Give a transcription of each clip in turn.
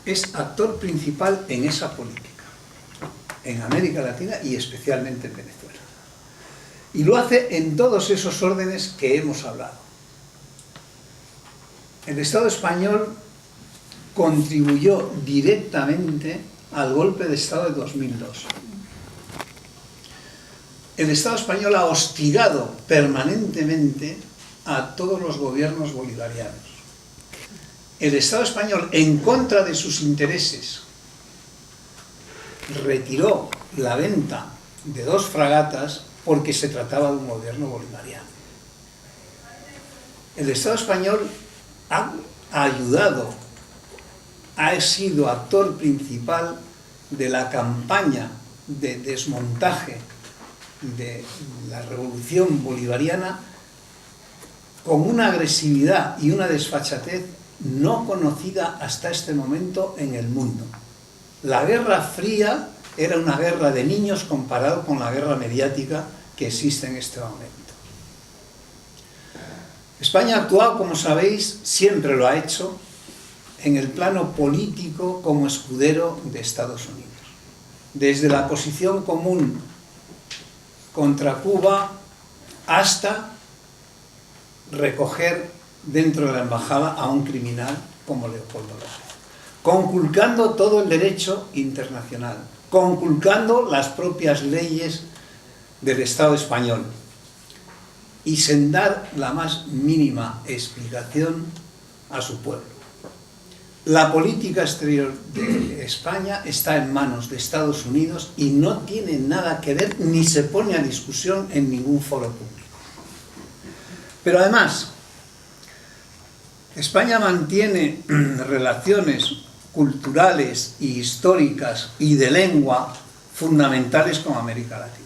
es actor principal en esa política, en América Latina y especialmente en Venezuela. Y lo hace en todos esos órdenes que hemos hablado. El Estado español contribuyó directamente al golpe de Estado de 2002. El Estado español ha hostigado permanentemente a todos los gobiernos bolivarianos. El Estado español, en contra de sus intereses, retiró la venta de 2 fragatas porque se trataba de un gobierno bolivariano. El Estado español ha ayudado, ha sido actor principal de la campaña de desmontaje de la revolución bolivariana con una agresividad y una desfachatez no conocida hasta este momento en el mundo. La Guerra Fría era una guerra de niños comparado con la guerra mediática que existe en este momento. España ha actuado, como sabéis, siempre lo ha hecho, en el plano político como escudero de Estados Unidos. Desde la posición común contra Cuba hasta recoger dentro de la embajada a un criminal como Leopoldo López, conculcando todo el derecho internacional, conculcando las propias leyes del Estado español y sin dar la más mínima explicación a su pueblo. La política exterior de España está en manos de Estados Unidos y no tiene nada que ver ni se pone a discusión en ningún foro público. Pero además, España mantiene relaciones culturales y históricas y de lengua fundamentales con América Latina.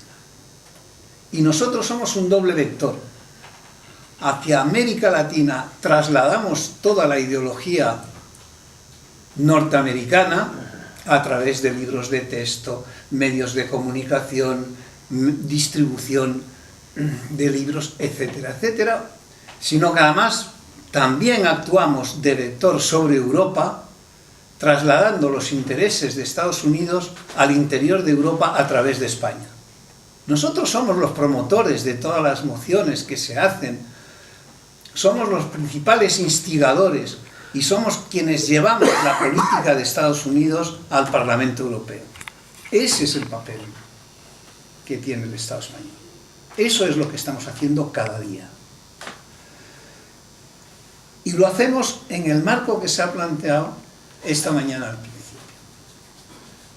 Y nosotros somos un doble vector. Hacia América Latina trasladamos toda la ideología norteamericana a través de libros de texto, medios de comunicación, distribución de libros, etcétera, etcétera, sino que además también actuamos de vector sobre Europa, trasladando los intereses de Estados Unidos al interior de Europa a través de España. Nosotros somos los promotores de todas las mociones que se hacen, somos los principales instigadores y somos quienes llevamos la política de Estados Unidos al Parlamento Europeo. Ese es el papel que tiene el Estado español. Eso es lo que estamos haciendo cada día. Y lo hacemos en el marco que se ha planteado esta mañana al pie.